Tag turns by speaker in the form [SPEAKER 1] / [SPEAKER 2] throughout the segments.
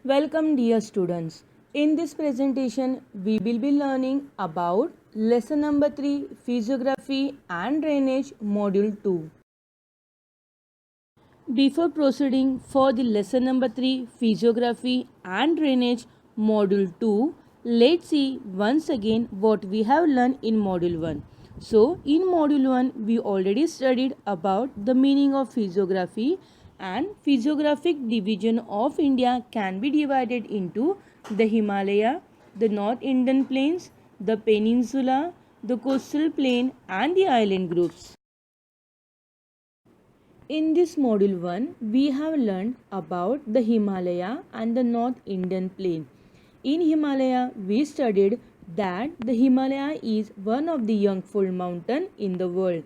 [SPEAKER 1] Welcome dear students. In this presentation we will be learning about lesson number 3 physiography and drainage module 2. Before proceeding for the lesson number 3 physiography and drainage module 2, let's see once again what we have learned in module 1. So in module 1 we already studied about the meaning of physiography, and physiographic division of India can be divided into the Himalaya, the North Indian plains, the peninsula, the coastal plain and the island groups. In this module 1, we have learned about the Himalaya and the North Indian plain. In Himalaya, we studied that the Himalaya is one of the youngfold mountain in the world.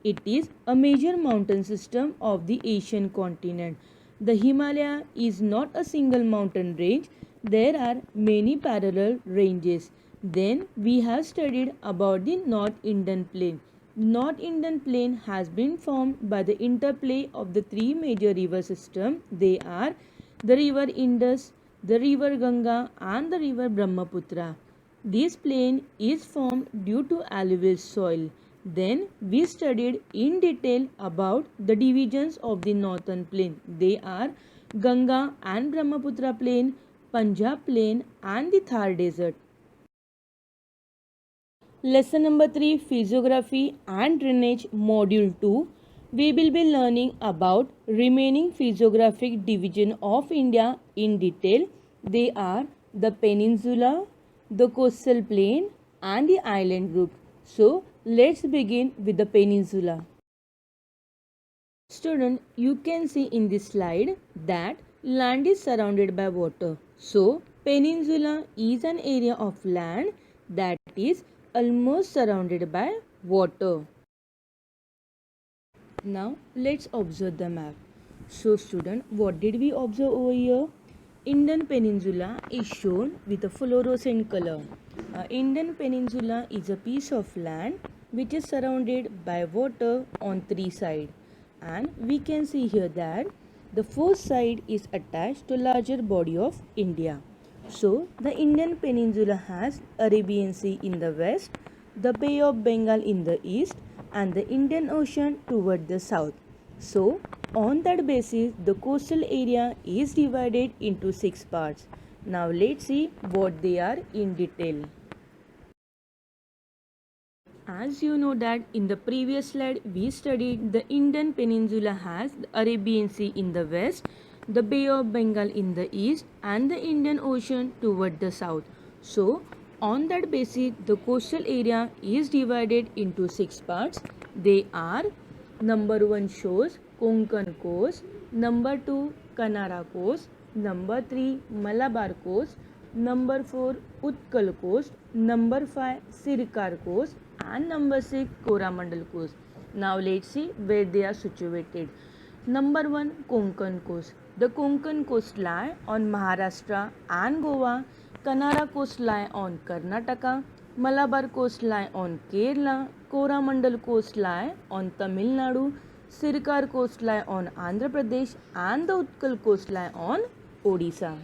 [SPEAKER 1] It is a major mountain system of the Asian continent. The Himalaya is not a single mountain range. There are many parallel ranges. Then we have studied about the North Indian plain. North Indian plain has been formed by the interplay of the three major river systems. They are the river Indus, the river Ganga and the river Brahmaputra. This plain is formed due to alluvial soil. Then we studied in detail about the divisions of the northern plain. They are Ganga and Brahmaputra plain, Punjab plain and the Thar desert. Lesson number 3 Physiography and Drainage Module 2. We will be learning about remaining physiographic division of India in detail. They are the peninsula, the coastal plain and the island group. So let's begin with the peninsula. Student, you can see in this slide that land is surrounded by water. So peninsula is an area of land that is almost surrounded by water. Now let's observe the map. So student, what did we observe over here? Indian Peninsula is shown with a fluorescent color. Indian Peninsula is a piece of land which is surrounded by water on three sides, and we can see here that the fourth side is attached to larger body of India. So the Indian Peninsula has Arabian Sea in the west, the Bay of Bengal in the east and the Indian Ocean toward the south. So on that basis the coastal area is divided into 6 parts. Now let's see what they are in detail. As you know that in the previous slide we studied the Indian Peninsula has the Arabian Sea in the west, the Bay of Bengal in the east and the Indian Ocean toward the south. So on that basis the coastal area is divided into 6 parts. They are: number 1 shows Konkan coast, number 2 Kanara coast, number 3 Malabar coast, number 4 Utkal coast, number 5 Sirkar coast and number 6 Coromandel coast. Now let's see where they are situated. Number 1 Konkan coast. The Konkan coast lie on Maharashtra and Goa. Kanara coast lie on Karnataka. Malabar coast lie on Kerala. Coromandel coast lie on Tamil Nadu. Sirkar coast lie on Andhra Pradesh and the Utkal coast lie on Odisha.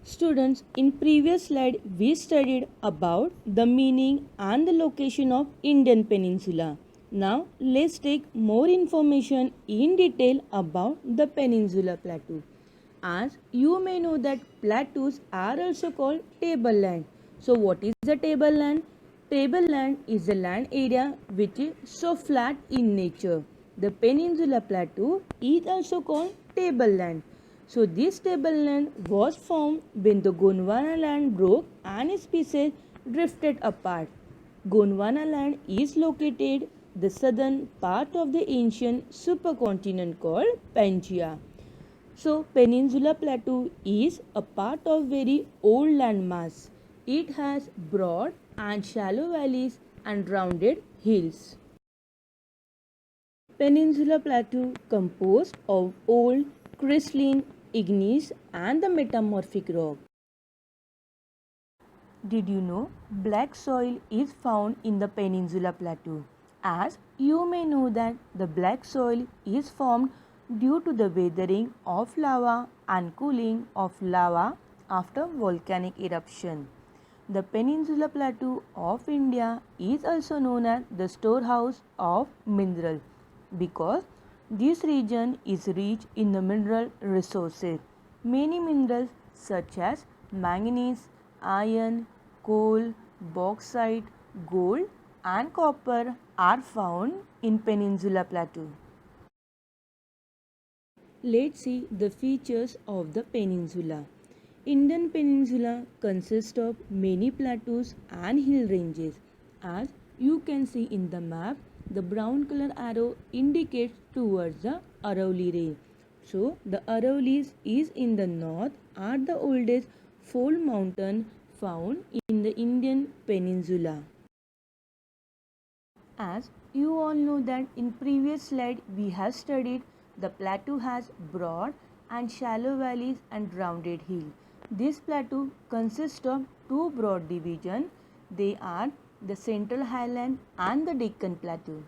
[SPEAKER 1] Students, in previous slide we studied about the meaning and the location of Indian Peninsula. Now let's take more information in detail about the Peninsula Plateau. As you may know that plateaus are also called tableland. So what is the tableland? Tableland is a land area which is so flat in nature. The Peninsula Plateau is also called tableland. So this tableland was formed when the Gondwana land broke and its pieces drifted apart. Gondwana land is located the southern part of the ancient supercontinent called Pangaea. So Peninsula Plateau is a part of very old landmass. It has broad and shallow valleys and rounded hills. Peninsula Plateau composed of old crystalline igneous and the metamorphic rock. Did you know black soil is found in the Peninsula Plateau? As you may know that the black soil is formed due to the weathering of lava and cooling of lava after volcanic eruption. The Peninsula Plateau of India is also known as the storehouse of mineral because this region is rich in the mineral resources. Many minerals such as manganese, iron, coal, bauxite, gold and copper are found in Peninsula Plateau. Let's see the features of the peninsula. Indian peninsula consists of many plateaus and hill ranges. As you can see in the map, the brown color arrow indicates towards the Aravalli Range. So, the Aravallis is in the north, are the oldest fold mountain found in the Indian peninsula. As you all know that in previous slide we have studied the plateau has broad and shallow valleys and rounded hill. This plateau consists of two broad divisions. They are the Central Highland and the Deccan Plateau.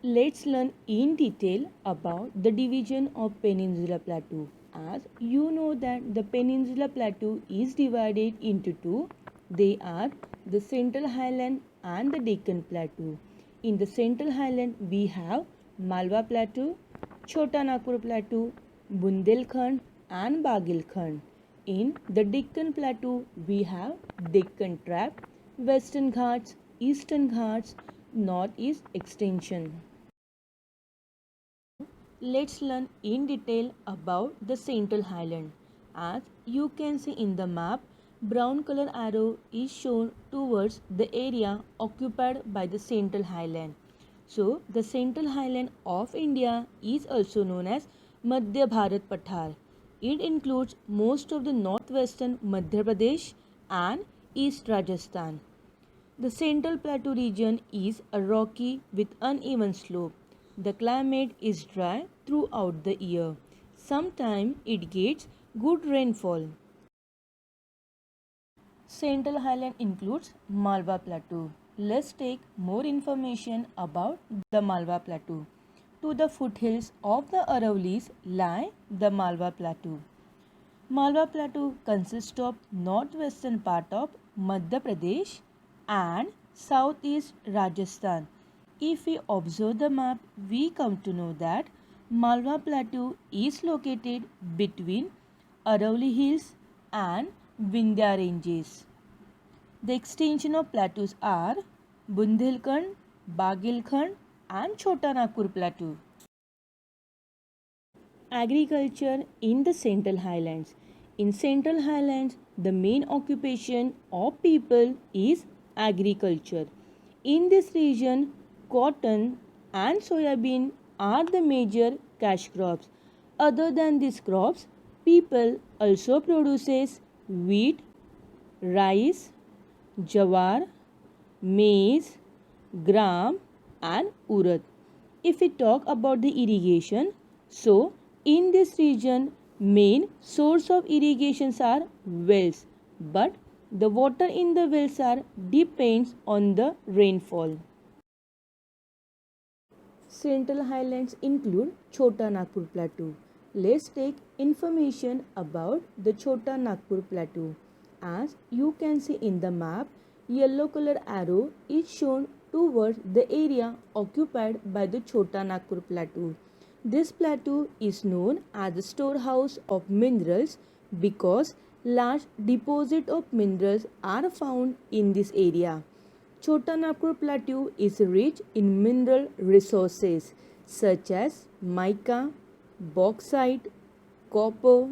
[SPEAKER 1] Let's learn in detail about the division of Peninsula Plateau. As you know that the Peninsula Plateau is divided into two. They are the Central Highland and the Deccan Plateau. In the Central Highland we have Malwa Plateau, Chota Nagpur Plateau, Bundelkhand and Bagilkhand. In the Deccan Plateau we have Deccan Trap, Western Ghats, Eastern Ghats, Northeast extension. Let's learn in detail about the Central Highland. As you can see in the map, brown color arrow is shown towards the area occupied by the Central Highland. So, the Central Highland of India is also known as Madhya Bharat Pathar. It includes most of the northwestern Madhya Pradesh and East Rajasthan. The Central Plateau region is a rocky with uneven slope. The climate is dry throughout the year. Sometimes it gets good rainfall. Central Highland includes Malwa Plateau. Let's take more information about the Malwa Plateau. To the foothills of the Aravallis lie the Malwa Plateau. Malwa Plateau consists of northwestern part of Madhya Pradesh and southeast Rajasthan. If we observe the map, we come to know that Malwa Plateau is located between Aravalli Hills and Vindhya Ranges. The extension of plateaus are Bundelkhand, Bagilkhand and Chota Nagpur Plateau. Agriculture in the Central Highlands. In Central Highlands, the main occupation of people is agriculture. In this region, cotton and soybean are the major cash crops. Other than these crops, people also produces wheat, rice, jawar, maize, gram and urad. If we talk about the irrigation, so in this region main source of irrigations are wells, but the water in the wells are depends on the rainfall. Central Highlands include Chota Nagpur Plateau. Let's take information about the Chota Nagpur Plateau. As you can see in the map, yellow color arrow is shown towards the area occupied by the Chota Nagpur Plateau. This plateau is known as the storehouse of minerals because large deposits of minerals are found in this area. Chota Nagpur Plateau is rich in mineral resources such as mica, bauxite, copper,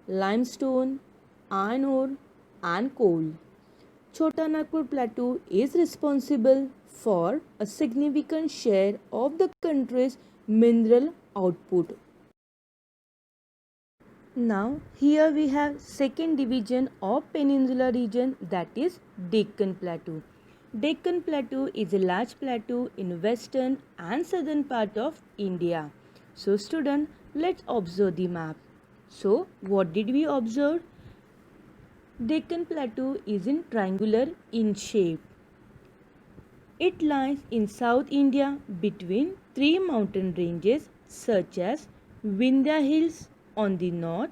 [SPEAKER 1] limestone, iron ore and coal. Chota Nagpur Plateau is responsible for a significant share of the country's mineral output. Now here we have second division of Peninsula region, that is Deccan Plateau. Deccan Plateau is a large plateau in western and southern part of India. So student, let's observe the map. So what did we observe? Deccan Plateau is in triangular in shape. It lies in South India between three mountain ranges such as Vindhya Hills on the north,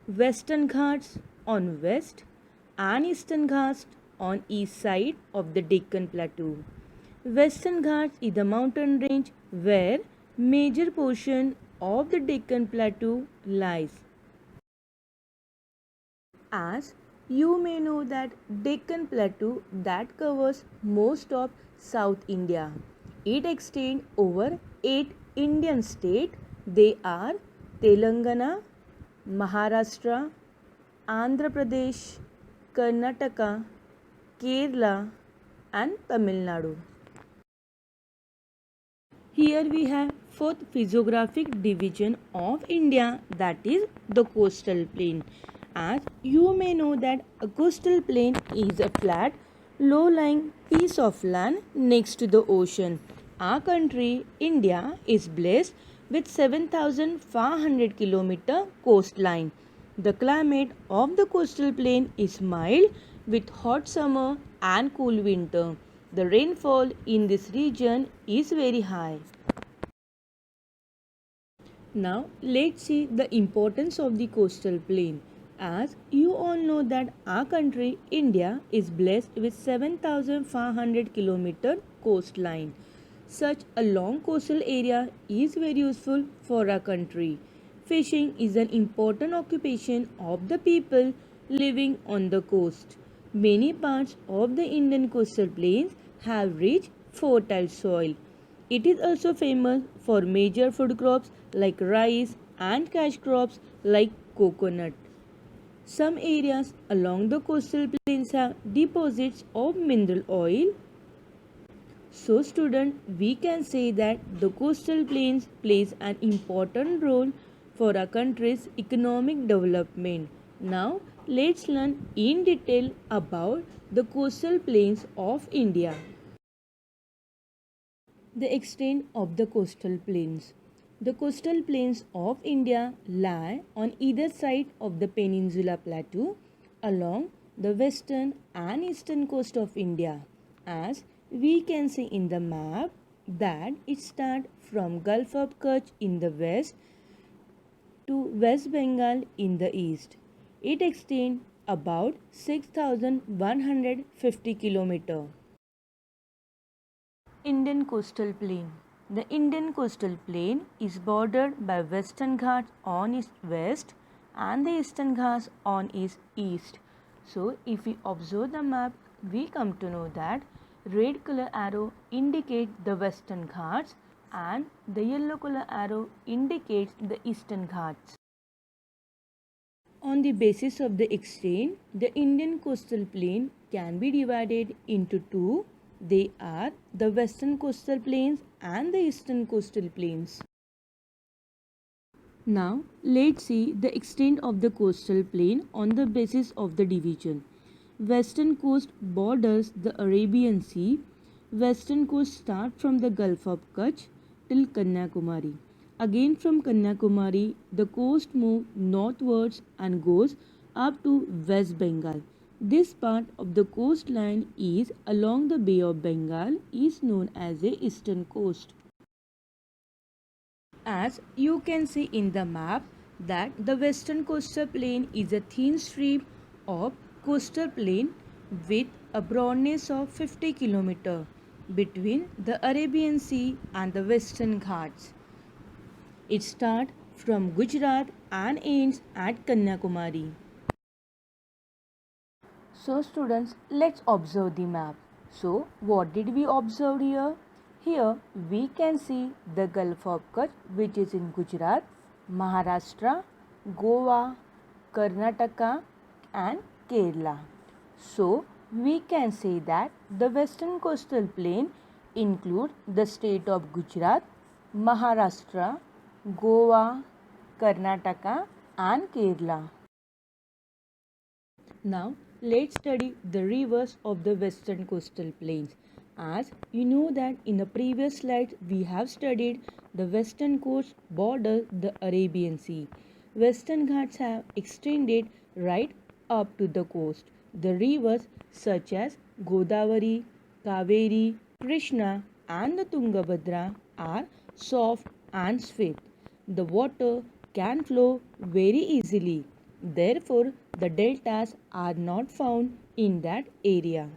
[SPEAKER 1] Western Ghats on west, and Eastern Ghats on east side of the Deccan Plateau. Western Ghats is the mountain range where major portion of the Deccan Plateau lies. As you may know that Deccan Plateau that covers most of South India. It extends over 8 Indian states. They are Telangana, Maharashtra, Andhra Pradesh, Karnataka, Kerala and Tamil Nadu. Here we have fourth physiographic division of India, that is the coastal plain. As you may know that a coastal plain is a flat, low-lying piece of land next to the ocean. Our country, India, is blessed with 7,500 km coastline. The climate of the coastal plain is mild with hot summer and cool winter. The rainfall in this region is very high. Now let's see the importance of the coastal plain. As you all know that our country India is blessed with 7,500 km coastline. Such a long coastal area is very useful for our country. Fishing is an important occupation of the people living on the coast. Many parts of the Indian coastal plains have rich, fertile soil. It is also famous for major food crops like rice and cash crops like coconut. Some areas along the coastal plains have deposits of mineral oil. So student, we can say that the coastal plains plays an important role for our country's economic development. Now let's learn in detail about the coastal plains of India. The extent of the coastal plains. The coastal plains of India lie on either side of the Peninsula Plateau along the western and eastern coast of India. As we can see in the map that it starts from Gulf of Kutch in the west to West Bengal in the east. It extends about 6,150 km. Indian coastal plain. The Indian coastal plain is bordered by Western Ghats on its west and the Eastern Ghats on its east. So, if we observe the map, we come to know that red color arrow indicates the Western Ghats and the yellow color arrow indicates the Eastern Ghats. On the basis of the extent, the Indian coastal plain can be divided into two. They are the Western coastal plains and the Eastern coastal plains. Now, let's see the extent of the coastal plain on the basis of the division. Western coast borders the Arabian Sea. Western coast starts from the Gulf of Kutch till Kanyakumari. Again from Kanyakumari, the coast moves northwards and goes up to West Bengal. This part of the coastline is along the Bay of Bengal is known as the eastern coast. As you can see in the map that the western coastal plain is a thin strip of coastal plain with a broadness of 50 km between the Arabian Sea and the Western Ghats. It starts from Gujarat and ends at Kanyakumari. So students, let's observe the map. So what did we observe here? Here we can see the Gulf of Kutch, which is in Gujarat, Maharashtra, Goa, Karnataka and Kerala. So we can say that the western coastal plain includes the state of Gujarat, Maharashtra, Goa, Karnataka and Kerala. Now let's study the rivers of the western coastal plains. As you know that in the previous slide we have studied the western coast borders the Arabian Sea. Western Ghats have extended right up to the coast. The rivers such as Godavari, Kaveri, Krishna and the Tungabhadra are soft and swift. the water can flow very easily. Therefore, the deltas are not found in that area.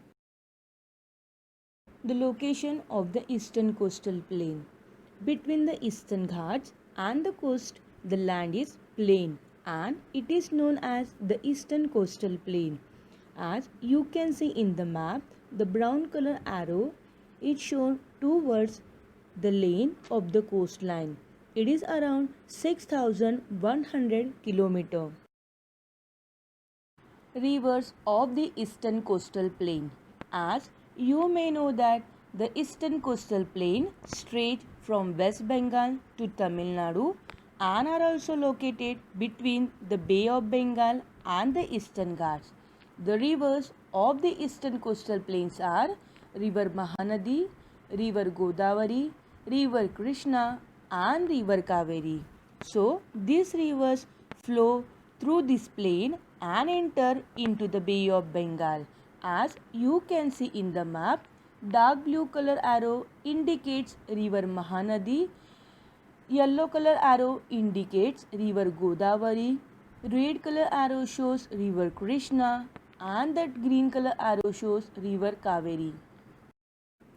[SPEAKER 1] The location of the eastern coastal plain. Between the eastern Ghats and the coast, the land is plain and it is known as the eastern coastal plain. As you can see in the map, the brown color arrow is shown towards the lane of the coastline. It is around 6,100 km. Rivers of the eastern coastal plain. As you may know that the eastern coastal plain stretches from West Bengal to Tamil Nadu and are also located between the Bay of Bengal and the Eastern Ghats. The rivers of the eastern coastal plains are River Mahanadi, River Godavari, River Krishna and River Kaveri. So these rivers flow through this plain and enter into the Bay of Bengal. As you can see in the map, dark blue color arrow indicates River Mahanadi, yellow color arrow indicates River Godavari, red color arrow shows River Krishna and that green color arrow shows River Kaveri.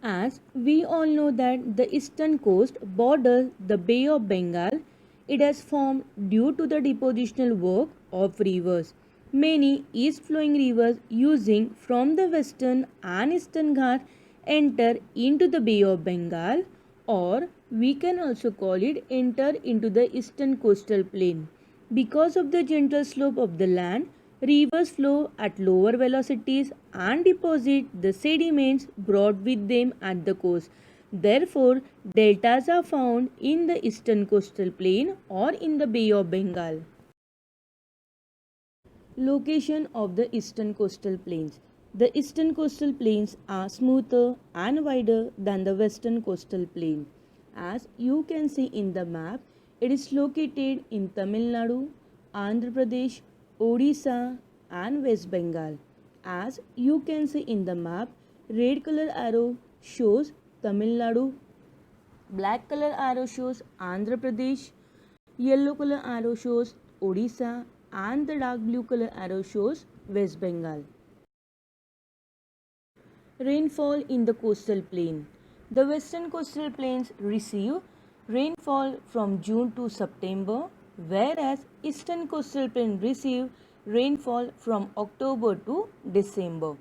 [SPEAKER 1] As we all know that the eastern coast borders the Bay of Bengal, it has formed due to the depositional work of rivers. Many east flowing rivers using from the western and eastern Ghats enter into the Bay of Bengal, or we can also call it enter into the eastern coastal plain. Because of the gentle slope of the land, rivers flow at lower velocities and deposit the sediments brought with them at the coast. Therefore, deltas are found in the eastern coastal plain or in the Bay of Bengal. Location of the eastern coastal plains. The eastern coastal plains are smoother and wider than the western coastal plain. As you can see in the map, it is located in Tamil Nadu, Andhra Pradesh, Odisha and West Bengal. As you can see in the map, red color arrow shows Tamil Nadu, black color arrow shows Andhra Pradesh, yellow color arrow shows Odisha and the dark blue color arrow shows West Bengal. Rainfall in the coastal plain. The western coastal plains receive rainfall from June to September, whereas eastern coastal plain receive rainfall from October to December.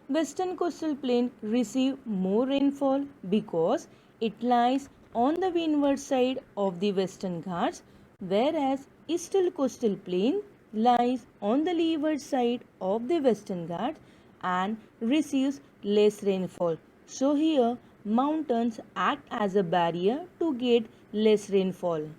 [SPEAKER 1] Western coastal plain receive more rainfall because it lies on the windward side of the Western Ghats, whereas eastern coastal plain lies on the leeward side of the Western Ghats and receives less rainfall. So here mountains act as a barrier to get less rainfall.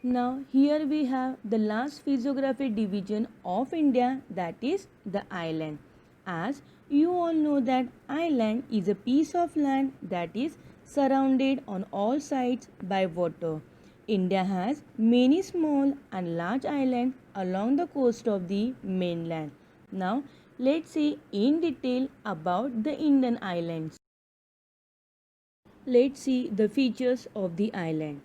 [SPEAKER 1] Now here we have the last physiographic division of India, that is the island. As you all know that island is a piece of land that is surrounded on all sides by water. India has many small and large islands along the coast of the mainland. Now let's see in detail about the Indian islands. Let's see the features of the island.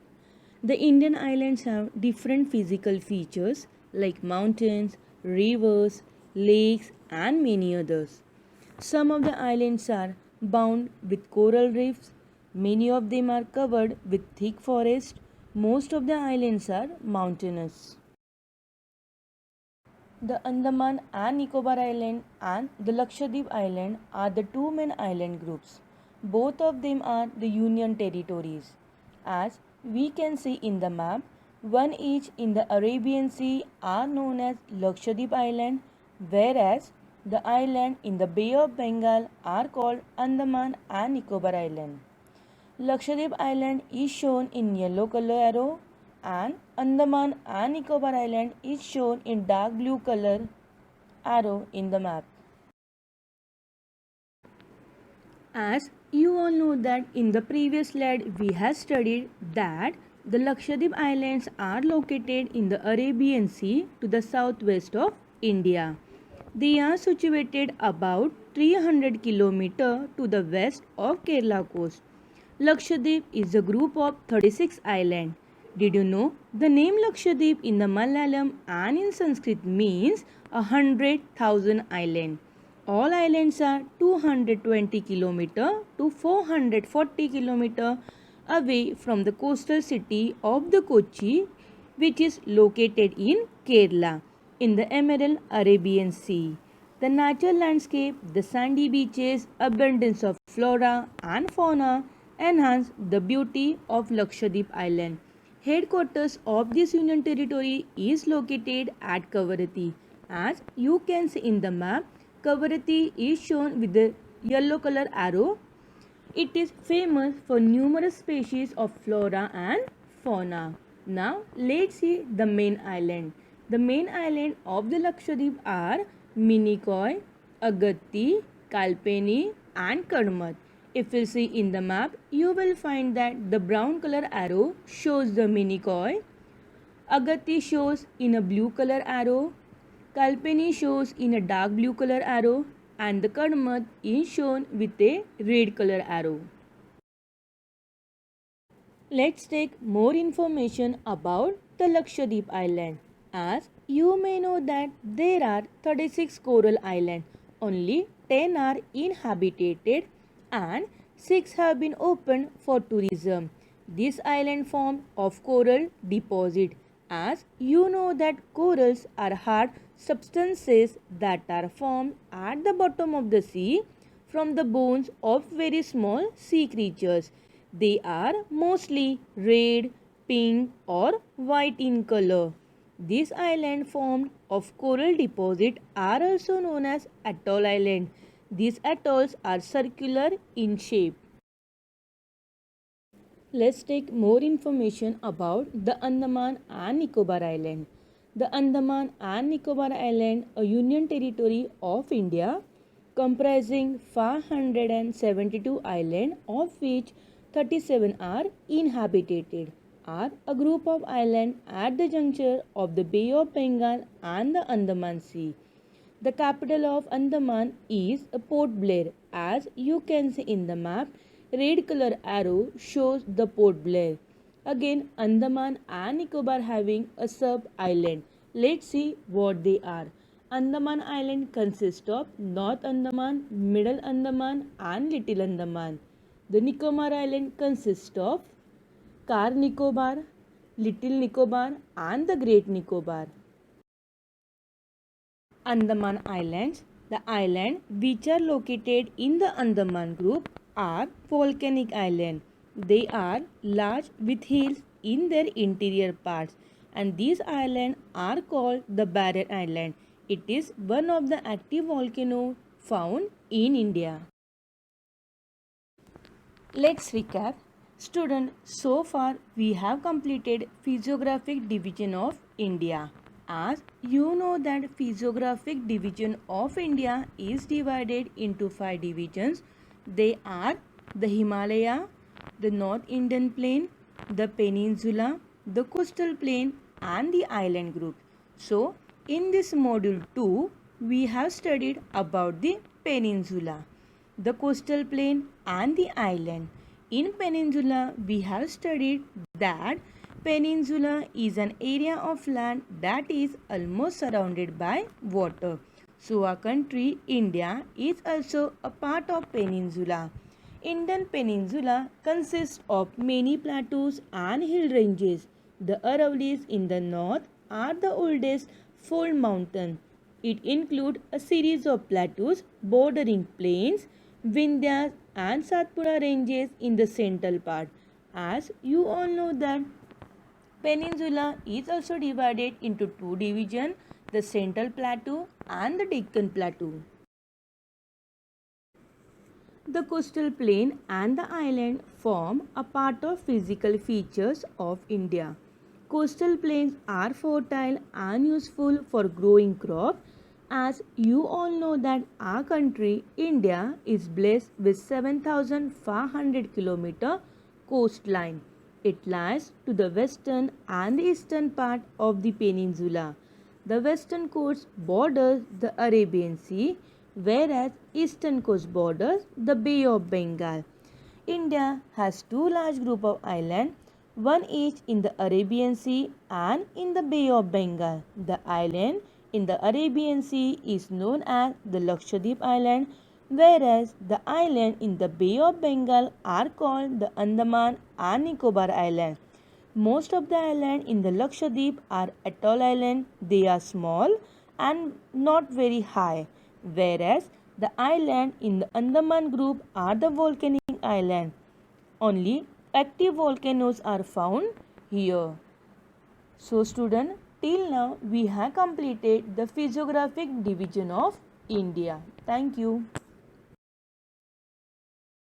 [SPEAKER 1] The Indian islands have different physical features like mountains, rivers, lakes and many others. Some of the islands are bound with coral reefs. Many of them are covered with thick forest. Most of the islands are mountainous. The Andaman and Nicobar Island and the Lakshadweep Island are the two main island groups. Both of them are the Union territories. As we can see in the map, one each in the Arabian Sea are known as Lakshadweep Island, whereas the island in the Bay of Bengal are called Andaman and Nicobar Island. Lakshadweep Island is shown in yellow color arrow and Andaman and Nicobar Island is shown in dark blue color arrow in the map. As you all know that in the previous slide we have studied that the Lakshadweep Islands are located in the Arabian Sea to the southwest of India. They are situated about 300 km to the west of Kerala coast. Lakshadweep is a group of 36 islands. Did you know the name Lakshadweep in the Malayalam and in Sanskrit means 100,000 island. All islands are 220 km to 440 km away from the coastal city of the Kochi, which is located in Kerala in the Emerald Arabian Sea. The natural landscape, the sandy beaches, abundance of flora and fauna enhance the beauty of Lakshadweep Island. Headquarters of this union territory is located at Kavaratti. As you can see in the map, Kavaratti is shown with the yellow color arrow. It is famous for numerous species of flora and fauna. Now let's see the main island. The main island of the Lakshadweep are Minicoy, Agatti, Kalpeni and Kadmat. If you see in the map, you will find that the brown color arrow shows the Minicoy, Agatti shows in a blue color arrow, Kalpeni shows in a dark blue color arrow and the Kadmat is shown with a red color arrow. Let's take more information about the Lakshadweep Island. As you may know that there are 36 coral islands, only 10 are inhabited and 6 have been opened for tourism. This island formed of coral deposit. As you know that corals are hard substances that are formed at the bottom of the sea from the bones of very small sea creatures. They are mostly red, pink or white in color. These islands formed of coral deposit are also known as atoll island. These atolls are circular in shape. Let's take more information about the Andaman and Nicobar Island. The Andaman and Nicobar Island, a union territory of India comprising 572 islands, of which 37 are inhabited, are a group of islands at the juncture of the Bay of Bengal and the Andaman Sea. The capital of Andaman is Port Blair. As you can see in the map, red color arrow shows the Port Blair. Again, Andaman and Nicobar having a sub-island. Let's see what they are. Andaman Island consists of North Andaman, Middle Andaman and Little Andaman. The Nicobar Island consists of Car Nicobar, Little Nicobar and the Great Nicobar. Andaman Islands. The islands which are located in the Andaman group are volcanic islands. They are large with hills in their interior parts and these islands are called the Barrier Island. It is one of the active volcanoes found in India. Let's recap. Student, so far we have completed physiographic division of India. As you know that physiographic division of India is divided into 5 divisions. They are the Himalaya, the North Indian Plain, the Peninsula, the Coastal Plain and the Island group. So, in this module 2, we have studied about the Peninsula, the Coastal Plain and the Island. In Peninsula, we have studied that Peninsula is an area of land that is almost surrounded by water. So, our country, India, is also a part of Peninsula. Indian Peninsula consists of many plateaus and hill ranges. The Aravallis in the north are the oldest fold mountain. It includes a series of plateaus bordering plains, Vindhyas and Satpura ranges in the central part. As you all know that Peninsula is also divided into 2 divisions, the Central Plateau and the Deccan Plateau. The coastal plain and the island form a part of physical features of India. Coastal plains are fertile and useful for growing crops. As you all know that our country, India, is blessed with 7,500 km coastline. It lies to the western and the eastern part of the peninsula. The western coast borders the Arabian Sea, whereas eastern coast borders the Bay of Bengal. India has two large groups of islands, one each in the Arabian Sea and in the Bay of Bengal. The island in the Arabian Sea is known as the Lakshadweep Island, whereas the island in the Bay of Bengal are called the Andaman and Nicobar Islands. Most of the islands in the Lakshadweep are atoll islands. They are small and not very high, whereas the island in the Andaman group are the volcanic islands. Only active volcanoes are found here. So student, till now we have completed the physiographic division of India. Thank you.